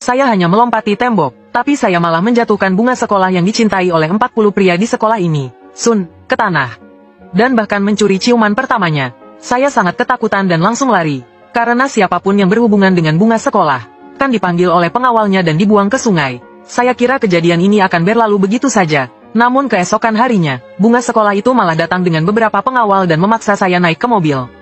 Saya hanya melompati tembok, tapi saya malah menjatuhkan bunga sekolah yang dicintai oleh 40 pria di sekolah ini. Sun, ke tanah. Dan bahkan mencuri ciuman pertamanya. Saya sangat ketakutan dan langsung lari. Karena siapapun yang berhubungan dengan bunga sekolah, kan dipanggil oleh pengawalnya dan dibuang ke sungai. Saya kira kejadian ini akan berlalu begitu saja. Namun keesokan harinya, bunga sekolah itu malah datang dengan beberapa pengawal dan memaksa saya naik ke mobil.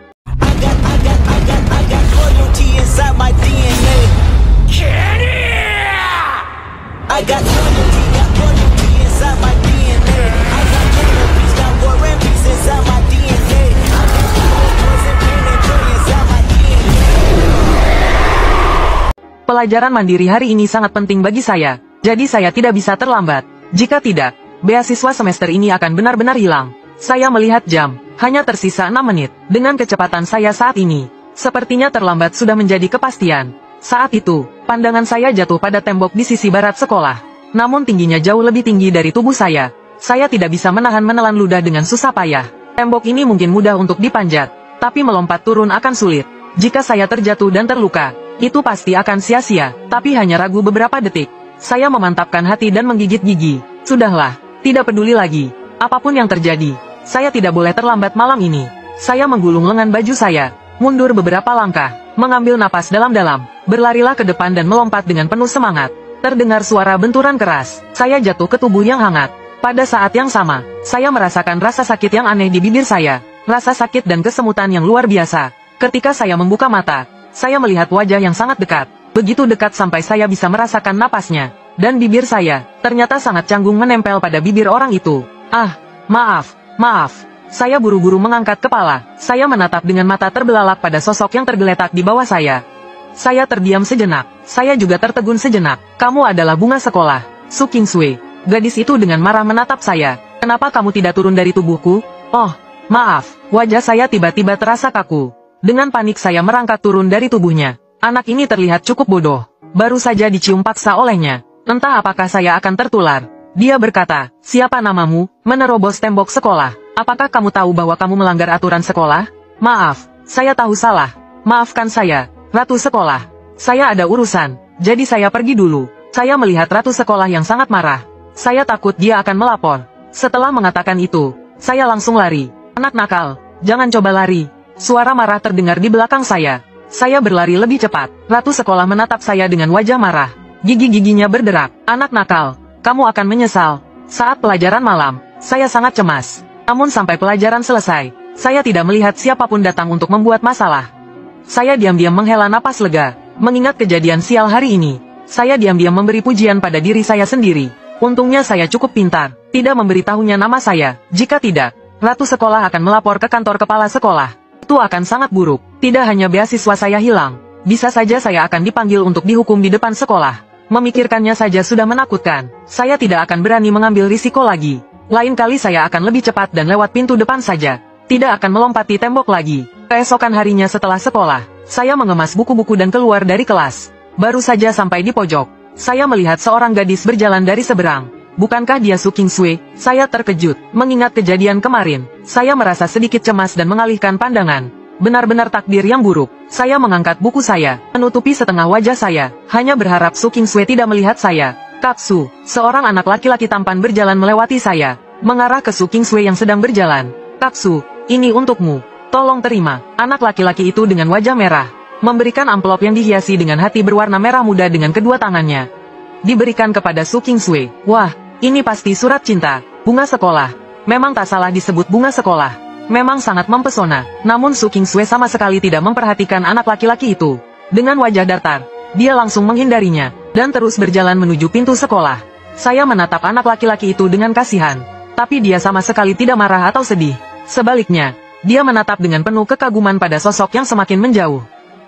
Pelajaran mandiri hari ini sangat penting bagi saya, jadi saya tidak bisa terlambat. Jika tidak, beasiswa semester ini akan benar-benar hilang. Saya melihat jam, hanya tersisa 6 menit. Dengan kecepatan saya saat ini, sepertinya terlambat sudah menjadi kepastian. Saat itu, pandangan saya jatuh pada tembok di sisi barat sekolah. Namun tingginya jauh lebih tinggi dari tubuh saya. Saya tidak bisa menelan ludah dengan susah payah. Tembok ini mungkin mudah untuk dipanjat, tapi melompat turun akan sulit. Jika saya terjatuh dan terluka, itu pasti akan sia-sia, tapi hanya ragu beberapa detik. Saya memantapkan hati dan menggigit gigi. Sudahlah, tidak peduli lagi. Apapun yang terjadi, saya tidak boleh terlambat malam ini. Saya menggulung lengan baju saya, mundur beberapa langkah, mengambil napas dalam-dalam, berlarilah ke depan dan melompat dengan penuh semangat. Terdengar suara benturan keras, saya jatuh ke tubuh yang hangat. Pada saat yang sama, saya merasakan rasa sakit yang aneh di bibir saya, rasa sakit dan kesemutan yang luar biasa. Ketika saya membuka mata, saya melihat wajah yang sangat dekat, begitu dekat sampai saya bisa merasakan napasnya, dan bibir saya, ternyata sangat canggung menempel pada bibir orang itu. Ah, maaf. Saya buru-buru mengangkat kepala, saya menatap dengan mata terbelalak pada sosok yang tergeletak di bawah saya. Saya terdiam sejenak, saya juga tertegun sejenak. Kamu adalah bunga sekolah, Su Kingsway. Gadis itu dengan marah menatap saya. Kenapa kamu tidak turun dari tubuhku? Oh, maaf, wajah saya tiba-tiba terasa kaku. Dengan panik saya merangkak turun dari tubuhnya. Anak ini terlihat cukup bodoh. Baru saja dicium paksa olehnya. Entah apakah saya akan tertular. Dia berkata, siapa namamu? Menerobos tembok sekolah. Apakah kamu tahu bahwa kamu melanggar aturan sekolah? Maaf, saya tahu salah. Maafkan saya, Ratu Sekolah. Saya ada urusan, jadi saya pergi dulu. Saya melihat Ratu Sekolah yang sangat marah. Saya takut dia akan melapor. Setelah mengatakan itu, saya langsung lari. Anak nakal, jangan coba lari. Suara marah terdengar di belakang saya. Saya berlari lebih cepat. Ratu Sekolah menatap saya dengan wajah marah. Gigi-giginya berderak. Anak nakal, kamu akan menyesal. Saat pelajaran malam, saya sangat cemas. Namun sampai pelajaran selesai, saya tidak melihat siapapun datang untuk membuat masalah. Saya diam-diam menghela napas lega. Mengingat kejadian sial hari ini, saya diam-diam memberi pujian pada diri saya sendiri. Untungnya saya cukup pintar, tidak memberitahunya nama saya. Jika tidak, Ratu Sekolah akan melapor ke kantor kepala sekolah. Itu akan sangat buruk. Tidak hanya beasiswa saya hilang, bisa saja saya akan dipanggil untuk dihukum di depan sekolah. Memikirkannya saja sudah menakutkan. Saya tidak akan berani mengambil risiko lagi. Lain kali saya akan lebih cepat dan lewat pintu depan saja. Tidak akan melompati tembok lagi. Keesokan harinya setelah sekolah, saya mengemas buku-buku dan keluar dari kelas. Baru saja sampai di pojok, saya melihat seorang gadis berjalan dari seberang. Bukankah dia Su Kingsway? Saya terkejut. Mengingat kejadian kemarin, saya merasa sedikit cemas dan mengalihkan pandangan. Benar-benar takdir yang buruk. Saya mengangkat buku saya, menutupi setengah wajah saya, hanya berharap Su Kingsway tidak melihat saya. Kak Su, seorang anak laki-laki tampan berjalan melewati saya, mengarah ke Su Kingsway yang sedang berjalan. Kak Su, ini untukmu. Tolong terima. Anak laki-laki itu dengan wajah merah, memberikan amplop yang dihiasi dengan hati berwarna merah muda dengan kedua tangannya. Diberikan kepada Su Kingsway. Wah, ini pasti surat cinta. Bunga sekolah. Memang tak salah disebut bunga sekolah. Memang sangat mempesona. Namun Su Kingsway sama sekali tidak memperhatikan anak laki-laki itu. Dengan wajah datar, dia langsung menghindarinya, dan terus berjalan menuju pintu sekolah. Saya menatap anak laki-laki itu dengan kasihan. Tapi dia sama sekali tidak marah atau sedih. Sebaliknya, dia menatap dengan penuh kekaguman pada sosok yang semakin menjauh.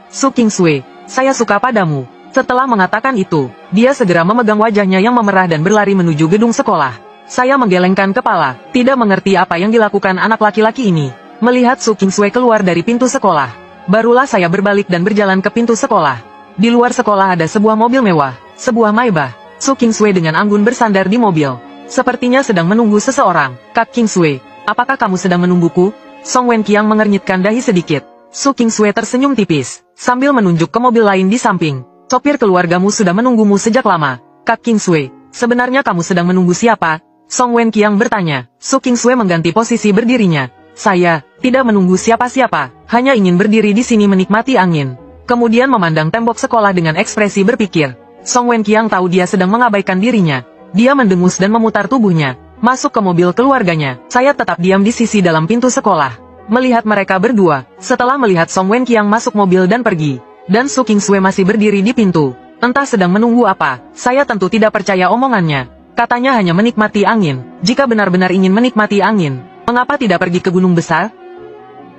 Su Kingsway, saya suka padamu. Setelah mengatakan itu, dia segera memegang wajahnya yang memerah dan berlari menuju gedung sekolah. Saya menggelengkan kepala, tidak mengerti apa yang dilakukan anak laki-laki ini. Melihat Su Kingsway keluar dari pintu sekolah, barulah saya berbalik dan berjalan ke pintu sekolah. Di luar sekolah ada sebuah mobil mewah, sebuah Maybach. Su Kingsway dengan anggun bersandar di mobil. Sepertinya sedang menunggu seseorang. Kak Kingsway, apakah kamu sedang menungguku? Song Wenqiang mengernyitkan dahi sedikit. Su Kingsway tersenyum tipis, sambil menunjuk ke mobil lain di samping. Sopir keluargamu sudah menunggumu sejak lama. Kak Kingsway, sebenarnya kamu sedang menunggu siapa? Song Wenqiang bertanya. Su Kingsway mengganti posisi berdirinya. Saya tidak menunggu siapa-siapa, hanya ingin berdiri di sini menikmati angin. Kemudian memandang tembok sekolah dengan ekspresi berpikir. Song Wenqiang tahu dia sedang mengabaikan dirinya. Dia mendengus dan memutar tubuhnya. Masuk ke mobil keluarganya. Saya tetap diam di sisi dalam pintu sekolah. Melihat mereka berdua. Setelah melihat Song Wenqiang masuk mobil dan pergi. Dan Su Kingsway masih berdiri di pintu. Entah sedang menunggu apa. Saya tentu tidak percaya omongannya. Katanya hanya menikmati angin. Jika benar-benar ingin menikmati angin, mengapa tidak pergi ke gunung besar?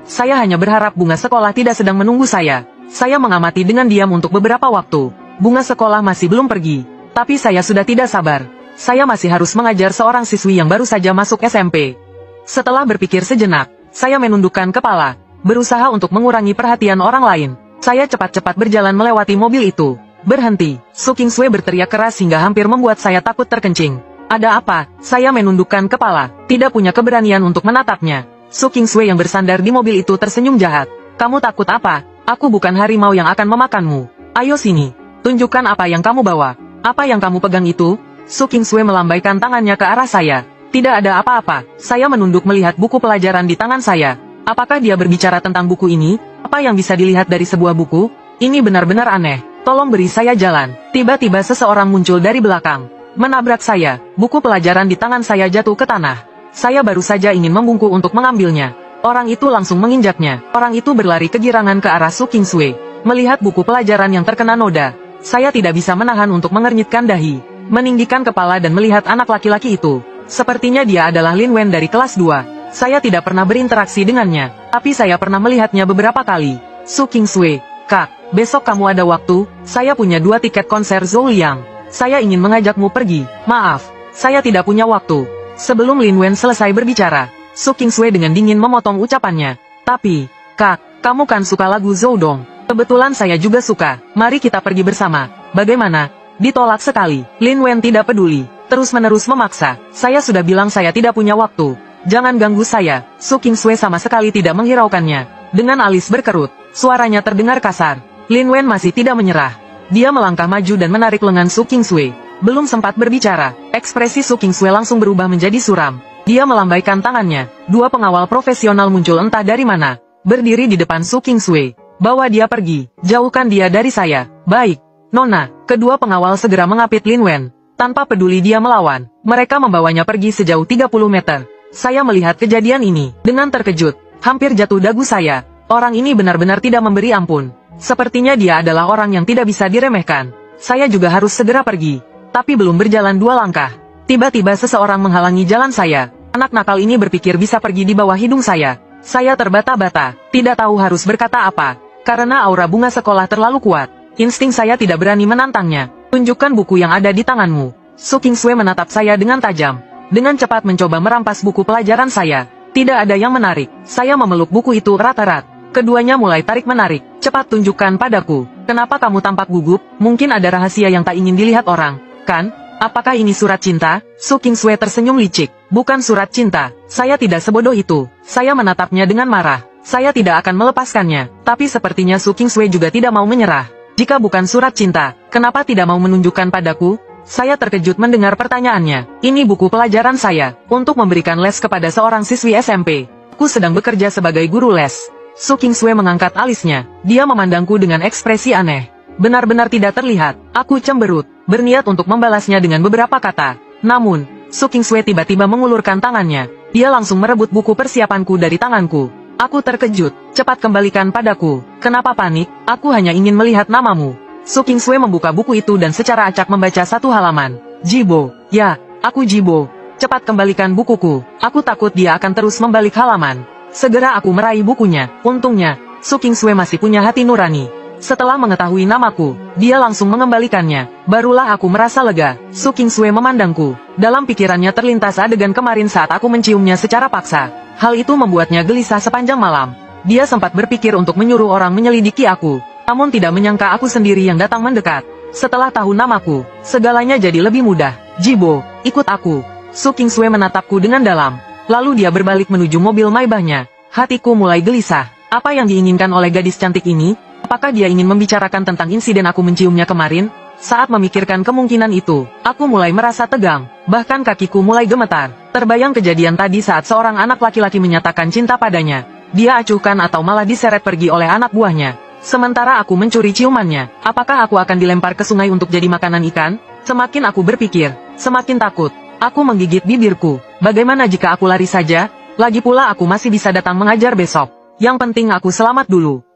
Saya hanya berharap bunga sekolah tidak sedang menunggu saya. Saya mengamati dengan diam untuk beberapa waktu. Bunga sekolah masih belum pergi. Tapi saya sudah tidak sabar. Saya masih harus mengajar seorang siswi yang baru saja masuk SMP. Setelah berpikir sejenak, saya menundukkan kepala, berusaha untuk mengurangi perhatian orang lain. Saya cepat-cepat berjalan melewati mobil itu. Berhenti. Su Kingsway berteriak keras hingga hampir membuat saya takut terkencing. Ada apa? Saya menundukkan kepala, tidak punya keberanian untuk menatapnya. Su Kingsway yang bersandar di mobil itu tersenyum jahat. Kamu takut apa? Aku bukan harimau yang akan memakanmu. Ayo sini. Tunjukkan apa yang kamu bawa. Apa yang kamu pegang itu? Su Kingsway melambaikan tangannya ke arah saya. Tidak ada apa-apa. Saya menunduk melihat buku pelajaran di tangan saya. Apakah dia berbicara tentang buku ini? Apa yang bisa dilihat dari sebuah buku? Ini benar-benar aneh. Tolong beri saya jalan. Tiba-tiba seseorang muncul dari belakang. Menabrak saya. Buku pelajaran di tangan saya jatuh ke tanah. Saya baru saja ingin membungkuk untuk mengambilnya. Orang itu langsung menginjaknya. Orang itu berlari kegirangan ke arah Su Kingsway. Melihat buku pelajaran yang terkena noda, saya tidak bisa menahan untuk mengernyitkan dahi, meninggikan kepala dan melihat anak laki-laki itu. Sepertinya dia adalah Lin Wen dari kelas 2. Saya tidak pernah berinteraksi dengannya, tapi saya pernah melihatnya beberapa kali. Su Kingsway, Kak, besok kamu ada waktu? Saya punya 2 tiket konser Zhou Liang. Saya ingin mengajakmu pergi. Maaf, saya tidak punya waktu. Sebelum Lin Wen selesai berbicara, Su Kingsway dengan dingin memotong ucapannya. Tapi, Kak, kamu kan suka lagu Zhou Dong. Kebetulan saya juga suka. Mari kita pergi bersama. Bagaimana? Ditolak sekali. Lin Wen tidak peduli. Terus-menerus memaksa. Saya sudah bilang saya tidak punya waktu. Jangan ganggu saya. Su Kingsway sama sekali tidak menghiraukannya. Dengan alis berkerut, suaranya terdengar kasar. Lin Wen masih tidak menyerah. Dia melangkah maju dan menarik lengan Su Kingsway. Belum sempat berbicara, ekspresi Su Kingsway langsung berubah menjadi suram. Dia melambaikan tangannya. 2 pengawal profesional muncul entah dari mana. Berdiri di depan Su Kingsway. Bawa dia pergi. Jauhkan dia dari saya. Baik. Nona. Kedua pengawal segera mengapit Lin Wen. Tanpa peduli dia melawan, mereka membawanya pergi sejauh 30 meter. Saya melihat kejadian ini. Dengan terkejut, hampir jatuh dagu saya. Orang ini benar-benar tidak memberi ampun. Sepertinya dia adalah orang yang tidak bisa diremehkan. Saya juga harus segera pergi. Tapi belum berjalan 2 langkah. Tiba-tiba seseorang menghalangi jalan saya. Anak nakal ini berpikir bisa pergi di bawah hidung saya. Saya terbata-bata, tidak tahu harus berkata apa. Karena aura bunga sekolah terlalu kuat, insting saya tidak berani menantangnya. Tunjukkan buku yang ada di tanganmu. Su Kingsway menatap saya dengan tajam. Dengan cepat mencoba merampas buku pelajaran saya. Tidak ada yang menarik. Saya memeluk buku itu erat-erat. Keduanya mulai tarik-menarik. Cepat tunjukkan padaku. Kenapa kamu tampak gugup? Mungkin ada rahasia yang tak ingin dilihat orang, kan? Apakah ini surat cinta? Su Kingsway tersenyum licik. Bukan surat cinta. Saya tidak sebodoh itu. Saya menatapnya dengan marah. Saya tidak akan melepaskannya. Tapi sepertinya Su Kingsway juga tidak mau menyerah. Jika bukan surat cinta, kenapa tidak mau menunjukkan padaku? Saya terkejut mendengar pertanyaannya. Ini buku pelajaran saya, untuk memberikan les kepada seorang siswi SMP. Aku sedang bekerja sebagai guru les. Su Kingsway mengangkat alisnya. Dia memandangku dengan ekspresi aneh. Benar-benar tidak terlihat. Aku cemberut, berniat untuk membalasnya dengan beberapa kata. Namun, Su Kingsway tiba-tiba mengulurkan tangannya. Dia langsung merebut buku persiapanku dari tanganku. Aku terkejut. Cepat kembalikan padaku. Kenapa panik? Aku hanya ingin melihat namamu. Su Kingsway membuka buku itu dan secara acak membaca 1 halaman. Jibo. Ya, aku Jibo. Cepat kembalikan bukuku. Aku takut dia akan terus membalik halaman. Segera aku meraih bukunya. Untungnya, Su Kingsway masih punya hati nurani. Setelah mengetahui namaku, dia langsung mengembalikannya. Barulah aku merasa lega. Su Kingsway memandangku. Dalam pikirannya terlintas adegan kemarin saat aku menciumnya secara paksa. Hal itu membuatnya gelisah sepanjang malam. Dia sempat berpikir untuk menyuruh orang menyelidiki aku. Namun tidak menyangka aku sendiri yang datang mendekat. Setelah tahu namaku, segalanya jadi lebih mudah. Jibo, ikut aku. Su Kingsway menatapku dengan dalam. Lalu dia berbalik menuju mobil Maybachnya. Hatiku mulai gelisah. Apa yang diinginkan oleh gadis cantik ini? Apakah dia ingin membicarakan tentang insiden aku menciumnya kemarin? Saat memikirkan kemungkinan itu, aku mulai merasa tegang, bahkan kakiku mulai gemetar. Terbayang kejadian tadi saat seorang anak laki-laki menyatakan cinta padanya. Dia acuhkan atau malah diseret pergi oleh anak buahnya. Sementara aku mencuri ciumannya, apakah aku akan dilempar ke sungai untuk jadi makanan ikan? Semakin aku berpikir, semakin takut. Aku menggigit bibirku. Bagaimana jika aku lari saja? Lagi pula aku masih bisa datang mengajar besok. Yang penting aku selamat dulu.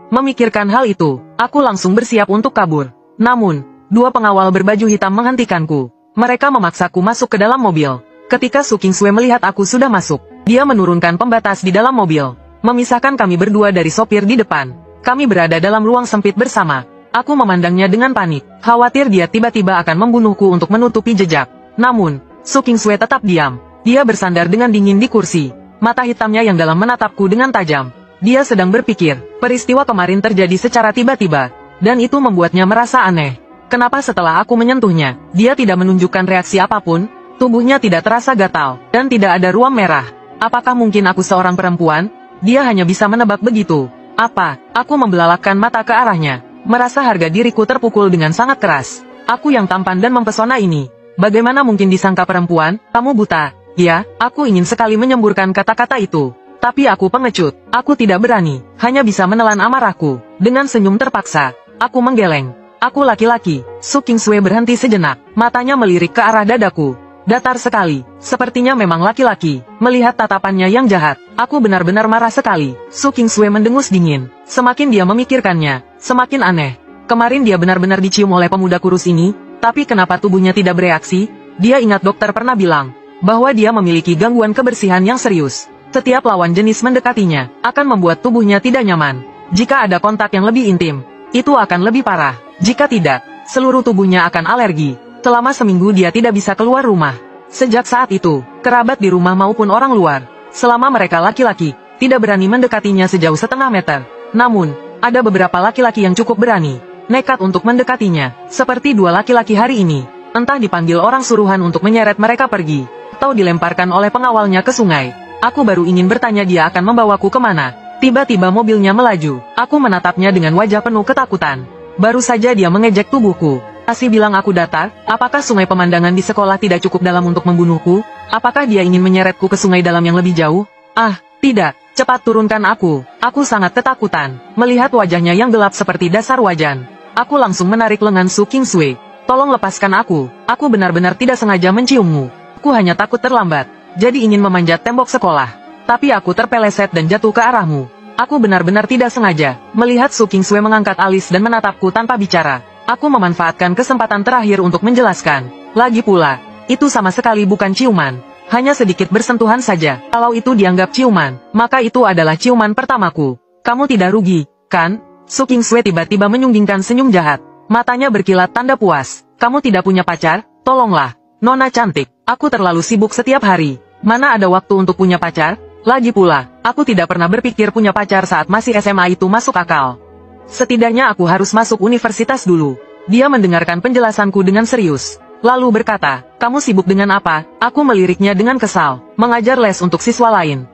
Memikirkan hal itu, aku langsung bersiap untuk kabur. Namun, dua pengawal berbaju hitam menghentikanku. Mereka memaksaku masuk ke dalam mobil. Ketika Su Kingsue melihat aku sudah masuk, dia menurunkan pembatas di dalam mobil, memisahkan kami berdua dari sopir di depan. Kami berada dalam ruang sempit bersama. Aku memandangnya dengan panik, khawatir dia tiba-tiba akan membunuhku untuk menutupi jejak. Namun, Su Kingsue tetap diam. Dia bersandar dengan dingin di kursi. Mata hitamnya yang dalam menatapku dengan tajam. Dia sedang berpikir, peristiwa kemarin terjadi secara tiba-tiba, dan itu membuatnya merasa aneh. Kenapa setelah aku menyentuhnya, dia tidak menunjukkan reaksi apapun, tubuhnya tidak terasa gatal, dan tidak ada ruam merah. Apakah mungkin aku seorang perempuan? Dia hanya bisa menebak begitu. Apa? Aku membelalakkan mata ke arahnya, merasa harga diriku terpukul dengan sangat keras. Aku yang tampan dan mempesona ini, bagaimana mungkin disangka perempuan? Kamu buta. Ya, aku ingin sekali menyemburkan kata-kata itu. Tapi aku pengecut, aku tidak berani, hanya bisa menelan amarahku. Dengan senyum terpaksa, aku menggeleng. Aku laki-laki. Su Kingsue berhenti sejenak, matanya melirik ke arah dadaku. Datar sekali, sepertinya memang laki-laki. Melihat tatapannya yang jahat, aku benar-benar marah sekali. Su Kingsue mendengus dingin. Semakin dia memikirkannya, semakin aneh. Kemarin dia benar-benar dicium oleh pemuda kurus ini, tapi kenapa tubuhnya tidak bereaksi? Dia ingat dokter pernah bilang, bahwa dia memiliki gangguan kebersihan yang serius. Setiap lawan jenis mendekatinya, akan membuat tubuhnya tidak nyaman. Jika ada kontak yang lebih intim, itu akan lebih parah. Jika tidak, seluruh tubuhnya akan alergi. Selama seminggu dia tidak bisa keluar rumah. Sejak saat itu, kerabat di rumah maupun orang luar, selama mereka laki-laki, tidak berani mendekatinya sejauh setengah meter. Namun, ada beberapa laki-laki yang cukup berani, nekat untuk mendekatinya, seperti dua laki-laki hari ini. Entah dipanggil orang suruhan untuk menyeret mereka pergi, atau dilemparkan oleh pengawalnya ke sungai. Aku baru ingin bertanya dia akan membawaku kemana. Tiba-tiba mobilnya melaju. Aku menatapnya dengan wajah penuh ketakutan. Baru saja dia mengejek tubuhku. Masih bilang aku datar? Apakah sungai pemandangan di sekolah tidak cukup dalam untuk membunuhku? Apakah dia ingin menyeretku ke sungai dalam yang lebih jauh? Ah, tidak. Cepat turunkan aku. Aku sangat ketakutan. Melihat wajahnya yang gelap seperti dasar wajan. Aku langsung menarik lengan Su Kingsue. Tolong lepaskan aku. Aku benar-benar tidak sengaja menciummu. Aku hanya takut terlambat. Jadi ingin memanjat tembok sekolah. Tapi aku terpeleset dan jatuh ke arahmu. Aku benar-benar tidak sengaja. Melihat Su Kingsue mengangkat alis dan menatapku tanpa bicara. Aku memanfaatkan kesempatan terakhir untuk menjelaskan. Lagi pula, itu sama sekali bukan ciuman. Hanya sedikit bersentuhan saja. Kalau itu dianggap ciuman, maka itu adalah ciuman pertamaku. Kamu tidak rugi, kan? Su Kingsue tiba-tiba menyunggingkan senyum jahat. Matanya berkilat tanda puas. Kamu tidak punya pacar? Tolonglah, Nona cantik. Aku terlalu sibuk setiap hari. Mana ada waktu untuk punya pacar? Lagi pula, aku tidak pernah berpikir punya pacar saat masih SMA itu masuk akal. Setidaknya aku harus masuk universitas dulu. Dia mendengarkan penjelasanku dengan serius. Lalu berkata, kamu sibuk dengan apa? Aku meliriknya dengan kesal. Mengajar les untuk siswa lain.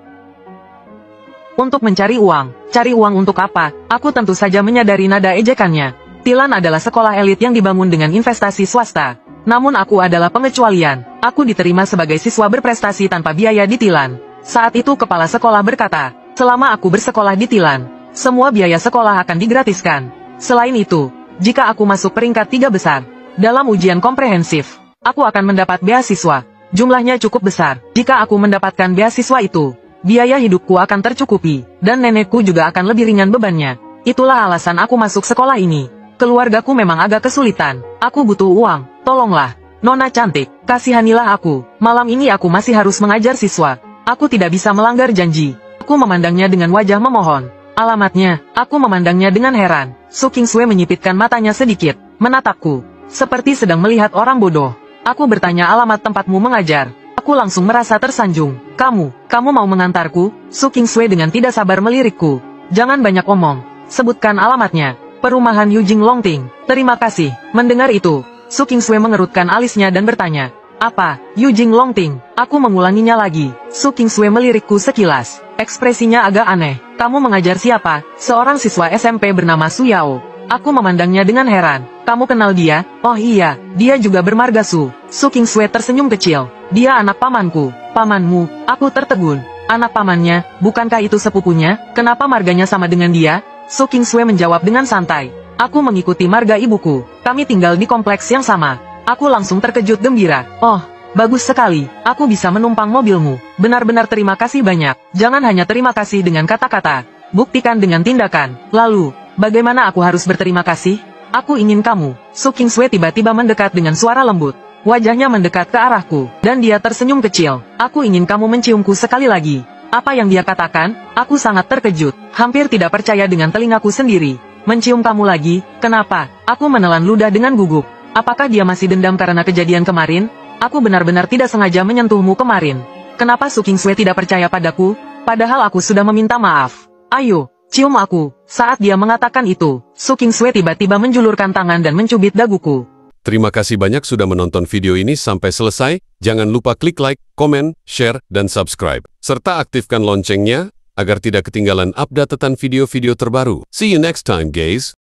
Untuk mencari uang. Cari uang untuk apa? Aku tentu saja menyadari nada ejekannya. Tilan adalah sekolah elit yang dibangun dengan investasi swasta. Namun aku adalah pengecualian. Aku diterima sebagai siswa berprestasi tanpa biaya di Tilan. Saat itu kepala sekolah berkata, selama aku bersekolah di Tilan, semua biaya sekolah akan digratiskan. Selain itu, jika aku masuk peringkat 3 besar dalam ujian komprehensif, aku akan mendapat beasiswa. Jumlahnya cukup besar. Jika aku mendapatkan beasiswa itu, biaya hidupku akan tercukupi, dan nenekku juga akan lebih ringan bebannya. Itulah alasan aku masuk sekolah ini. Keluargaku memang agak kesulitan. Aku butuh uang. Tolonglah, Nona cantik, kasihanilah aku. Malam ini aku masih harus mengajar siswa. Aku tidak bisa melanggar janji. Aku memandangnya dengan wajah memohon. Alamatnya, aku memandangnya dengan heran. Su Kingsue menyipitkan matanya sedikit, menatapku, seperti sedang melihat orang bodoh. Aku bertanya alamat tempatmu mengajar. Aku langsung merasa tersanjung. Kamu mau mengantarku? Su Kingsue dengan tidak sabar melirikku. Jangan banyak omong. Sebutkan alamatnya. Perumahan Yujing Longting. Terima kasih. Mendengar itu, Su Kingsue mengerutkan alisnya dan bertanya, apa? Yujing Longting? Aku mengulanginya lagi. Su Kingsue melirikku sekilas. Ekspresinya agak aneh. Kamu mengajar siapa? Seorang siswa SMP bernama Su Yao. Aku memandangnya dengan heran. Kamu kenal dia? Oh iya, dia juga bermarga Su. Su Kingsway tersenyum kecil. Dia anak pamanku. Pamanmu? Aku tertegun. Anak pamannya, bukankah itu sepupunya? Kenapa marganya sama dengan dia? Su Kingsway menjawab dengan santai. Aku mengikuti marga ibuku. Kami tinggal di kompleks yang sama. Aku langsung terkejut gembira. Oh, bagus sekali. Aku bisa menumpang mobilmu. Benar-benar terima kasih banyak. Jangan hanya terima kasih dengan kata-kata. Buktikan dengan tindakan. Lalu, bagaimana aku harus berterima kasih? Aku ingin kamu. Su Kingsway tiba-tiba mendekat dengan suara lembut. Wajahnya mendekat ke arahku, dan dia tersenyum kecil. Aku ingin kamu menciumku sekali lagi. Apa yang dia katakan? Aku sangat terkejut. Hampir tidak percaya dengan telingaku sendiri. Mencium kamu lagi? Kenapa? Aku menelan ludah dengan gugup. Apakah dia masih dendam karena kejadian kemarin? Aku benar-benar tidak sengaja menyentuhmu kemarin. Kenapa Su Kingsway tidak percaya padaku? Padahal aku sudah meminta maaf. Ayo, cium aku. Saat dia mengatakan itu, Su Kingsway tiba-tiba menjulurkan tangan dan mencubit daguku. Terima kasih banyak sudah menonton video ini sampai selesai. Jangan lupa klik like, komen, share, dan subscribe. Serta aktifkan loncengnya, agar tidak ketinggalan updatean video-video terbaru. See you next time, guys.